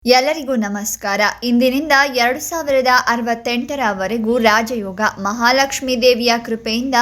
ಎಲ್ಲರಿಗೂ ನಮಸ್ಕಾರ. ಇಂದಿನಿಂದ 2068ರವರೆಗೂ ರಾಜಯೋಗ. ಮಹಾಲಕ್ಷ್ಮೀ ದೇವಿಯ ಕೃಪೆಯಿಂದ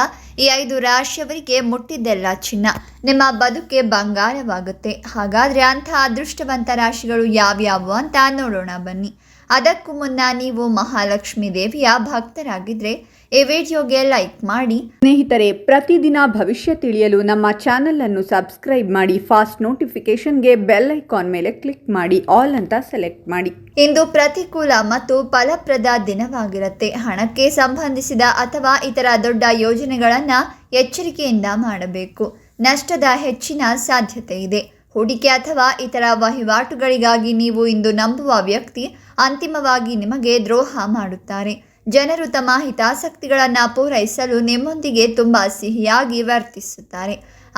ಈ 5 ರಾಶಿಯವರಿಗೆ ಮುಟ್ಟಿದ್ದೆಲ್ಲ ಚಿನ್ನ, ನಿಮ್ಮ ಬದುಕೆ ಬಂಗಾರವಾಗುತ್ತೆ. ಹಾಗಾದರೆ ಅಂಥ ಅದೃಷ್ಟವಂತ ರಾಶಿಗಳು ಯಾವ್ಯಾವು ಅಂತ ನೋಡೋಣ ಬನ್ನಿ. ಅದಕ್ಕೂ ಮುನ್ನ ನೀವು ಮಹಾಲಕ್ಷ್ಮೀ ದೇವಿಯ ಭಕ್ತರಾಗಿದ್ದರೆ ಈ ವಿಡಿಯೋಗೆ ಲೈಕ್ ಮಾಡಿ. ಸ್ನೇಹಿತರೆ, ಪ್ರತಿದಿನ ಭವಿಷ್ಯ ತಿಳಿಯಲು ನಮ್ಮ ಚಾನೆಲ್ ಅನ್ನು ಸಬ್ಸ್ಕ್ರೈಬ್ ಮಾಡಿ. ಫಾಸ್ಟ್ ನೋಟಿಫಿಕೇಶನ್ಗೆ ಬೆಲ್ ಐಕಾನ್ ಮೇಲೆ ಕ್ಲಿಕ್ ಮಾಡಿ, ಆಲ್ ಅಂತ ಸೆಲೆಕ್ಟ್ ಮಾಡಿ. ಇಂದು ಪ್ರತಿಕೂಲ ಮತ್ತು ಫಲಪ್ರದ ದಿನವಾಗಿರುತ್ತೆ. ಹಣಕ್ಕೆ ಸಂಬಂಧಿಸಿದ ಅಥವಾ ಇತರ ದೊಡ್ಡ ಯೋಜನೆಗಳನ್ನು ಎಚ್ಚರಿಕೆಯಿಂದ ಮಾಡಬೇಕು. ನಷ್ಟದ ಹೆಚ್ಚಿನ ಸಾಧ್ಯತೆ ಇದೆ. ಹೂಡಿಕೆ ಅಥವಾ ಇತರ ವಹಿವಾಟುಗಳಿಗಾಗಿ ನೀವು ಇಂದು ನಂಬುವ ವ್ಯಕ್ತಿ ಅಂತಿಮವಾಗಿ ನಿಮಗೆ ದ್ರೋಹ ಮಾಡುತ್ತಾರೆ. ಜನರು ತಮ್ಮ ಹಿತಾಸಕ್ತಿಗಳನ್ನು ಪೂರೈಸಲು ನಿಮ್ಮೊಂದಿಗೆ ತುಂಬ ಸಿಹಿಯಾಗಿ ವರ್ತಿಸುತ್ತಾರೆ.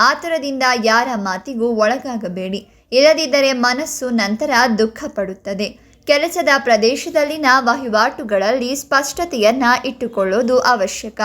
ಆತುರದಿಂದ ಯಾರ ಮಾತಿಗೂ ಒಳಗಾಗಬೇಡಿ, ಇಲ್ಲದಿದ್ದರೆ ಮನಸ್ಸು ನಂತರ ದುಃಖ ಪಡುತ್ತದೆ. ಕೆಲಸದ ಪ್ರದೇಶದಲ್ಲಿನ ವಹಿವಾಟುಗಳಲ್ಲಿ ಸ್ಪಷ್ಟತೆಯನ್ನು ಇಟ್ಟುಕೊಳ್ಳೋದು ಅವಶ್ಯಕ.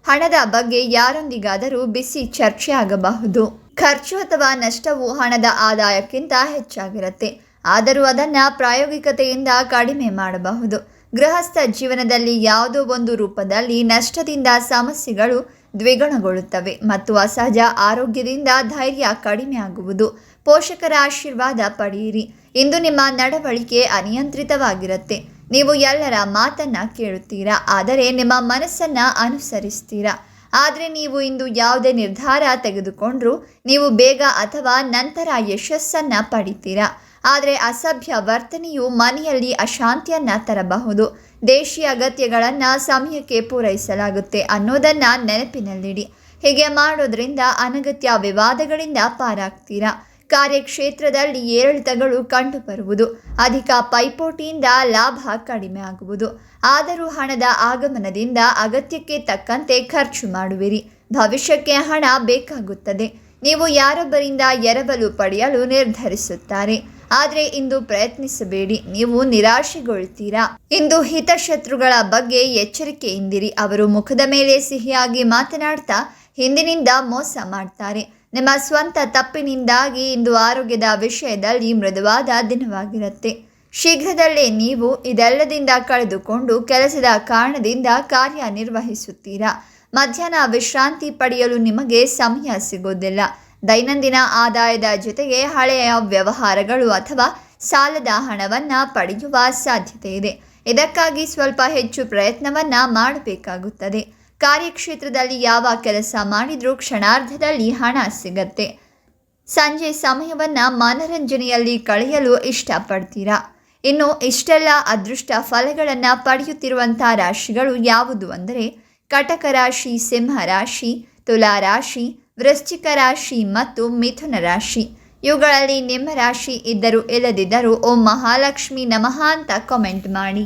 ಹಣದ ಬಗ್ಗೆ ಯಾರೊಂದಿಗಾದರೂ ಬಿಸಿ ಚರ್ಚೆ ಆಗಬಹುದು. ಖರ್ಚು ಅಥವಾ ನಷ್ಟವು ಹಣದ ಆದಾಯಕ್ಕಿಂತ ಹೆಚ್ಚಾಗಿರುತ್ತೆ, ಆದರೂ ಅದನ್ನು ಪ್ರಾಯೋಗಿಕತೆಯಿಂದ ಕಡಿಮೆ ಮಾಡಬಹುದು. ಗೃಹಸ್ಥ ಜೀವನದಲ್ಲಿ ಯಾವುದೋ ಒಂದು ರೂಪದಲ್ಲಿ ನಷ್ಟದಿಂದ ಸಮಸ್ಯೆಗಳು ದ್ವಿಗುಣಗೊಳ್ಳುತ್ತವೆ ಮತ್ತು ಅಸಹಜ ಆರೋಗ್ಯದಿಂದ ಧೈರ್ಯ ಕಡಿಮೆ ಆಗುವುದು. ಪೋಷಕರ ಆಶೀರ್ವಾದ ಪಡೆಯಿರಿ. ಇಂದು ನಿಮ್ಮ ನಡವಳಿಕೆ ಅನಿಯಂತ್ರಿತವಾಗಿರುತ್ತೆ. ನೀವು ಎಲ್ಲರ ಮಾತನ್ನು ಕೇಳುತ್ತೀರಾ, ಆದರೆ ನಿಮ್ಮ ಮನಸ್ಸನ್ನು ಅನುಸರಿಸ್ತೀರಾ. ಆದರೆ ನೀವು ಇಂದು ಯಾವುದೇ ನಿರ್ಧಾರ ತೆಗೆದುಕೊಂಡ್ರೂ ನೀವು ಬೇಗ ಅಥವಾ ನಂತರ ಯಶಸ್ಸನ್ನು ಪಡಿತೀರಾ. ಆದರೆ ಅಸಭ್ಯ ವರ್ತನೆಯು ಮನೆಯಲ್ಲಿ ಅಶಾಂತಿಯನ್ನು ತರಬಹುದು. ದೇಶೀಯ ಅಗತ್ಯಗಳನ್ನು ಸಮಯಕ್ಕೆ ಪೂರೈಸಲಾಗುತ್ತೆ ಅನ್ನೋದನ್ನು ನೆನಪಿನಲ್ಲಿಡಿ. ಹೀಗೆ ಮಾಡೋದ್ರಿಂದ ಅನಗತ್ಯ ವಿವಾದಗಳಿಂದ ಪಾರಾಗ್ತೀರಾ. ಕಾರ್ಯಕ್ಷೇತ್ರದಲ್ಲಿ ಏರಿಳಿತಗಳು ಕಂಡುಬರುವುದು. ಅಧಿಕ ಪೈಪೋಟಿಯಿಂದ ಲಾಭ ಕಡಿಮೆ ಆಗುವುದು. ಆದರೂ ಹಣದ ಆಗಮನದಿಂದ ಅಗತ್ಯಕ್ಕೆ ತಕ್ಕಂತೆ ಖರ್ಚು ಮಾಡುವಿರಿ. ಭವಿಷ್ಯಕ್ಕೆ ಹಣ ಬೇಕಾಗುತ್ತದೆ. ನೀವು ಯಾರೊಬ್ಬರಿಂದ ಎರವಲು ಪಡೆಯಲು ನಿರ್ಧರಿಸುತ್ತಾರೆ, ಆದರೆ ಇಂದು ಪ್ರಯತ್ನಿಸಬೇಡಿ, ನೀವು ನಿರಾಶೆಗೊಳ್ತೀರಾ. ಇಂದು ಹಿತಶತ್ರುಗಳ ಬಗ್ಗೆ ಎಚ್ಚರಿಕೆಯಿಂದಿರಿ. ಅವರು ಮುಖದ ಮೇಲೆ ಸಿಹಿಯಾಗಿ ಮಾತನಾಡ್ತಾ ಹಿಂದಿನಿಂದ ಮೋಸ ಮಾಡ್ತಾರೆ. ನಿಮ್ಮ ಸ್ವಂತ ತಪ್ಪಿನಿಂದಾಗಿ ಇಂದು ಆರೋಗ್ಯದ ವಿಷಯದಲ್ಲಿ ಮೃದುವಾದ ದಿನವಾಗಿರುತ್ತೆ. ಶೀಘ್ರದಲ್ಲೇ ನೀವು ಇದೆಲ್ಲದಿಂದ ಕಳೆದುಕೊಂಡು ಕೆಲಸದ ಕಾರಣದಿಂದ ಕಾರ್ಯನಿರ್ವಹಿಸುತ್ತೀರಾ. ಮಧ್ಯಾಹ್ನ ವಿಶ್ರಾಂತಿ ಪಡೆಯಲು ನಿಮಗೆ ಸಮಯ ಸಿಗೋದಿಲ್ಲ. ದೈನಂದಿನ ಆದಾಯದ ಜೊತೆಗೆ ಹಳೆಯ ವ್ಯವಹಾರಗಳು ಅಥವಾ ಸಾಲದ ಹಣವನ್ನು ಪಡೆಯುವ ಸಾಧ್ಯತೆ ಇದೆ. ಇದಕ್ಕಾಗಿ ಸ್ವಲ್ಪ ಹೆಚ್ಚು ಪ್ರಯತ್ನವನ್ನು ಮಾಡಬೇಕಾಗುತ್ತದೆ. ಕಾರ್ಯಕ್ಷೇತ್ರದಲ್ಲಿ ಯಾವ ಕೆಲಸ ಮಾಡಿದರೂ ಕ್ಷಣಾರ್ಧದಲ್ಲಿ ಹಣ ಸಿಗತ್ತೆ. ಸಂಜೆ ಸಮಯವನ್ನು ಮನರಂಜನೆಯಲ್ಲಿ ಕಳೆಯಲು ಇಷ್ಟಪಡ್ತೀರಾ. ಇನ್ನು ಇಷ್ಟೆಲ್ಲ ಅದೃಷ್ಟ ಫಲಗಳನ್ನು ಪಡೆಯುತ್ತಿರುವಂಥ ರಾಶಿಗಳು ಯಾವುದು ಅಂದರೆ ಕಟಕ ರಾಶಿ, ಸಿಂಹ ರಾಶಿ, ತುಲಾ ರಾಶಿ, ವೃಶ್ಚಿಕ ರಾಶಿ ಮತ್ತು ಮಿಥುನ ರಾಶಿ. ಇವುಗಳಲ್ಲಿ ನಿಮ್ಮ ರಾಶಿ ಇದ್ದರೂ ಇಲ್ಲದಿದ್ದರೂ ಓಂ ಮಹಾಲಕ್ಷ್ಮಿ ನಮಃ ಅಂತ ಕಾಮೆಂಟ್ ಮಾಡಿ.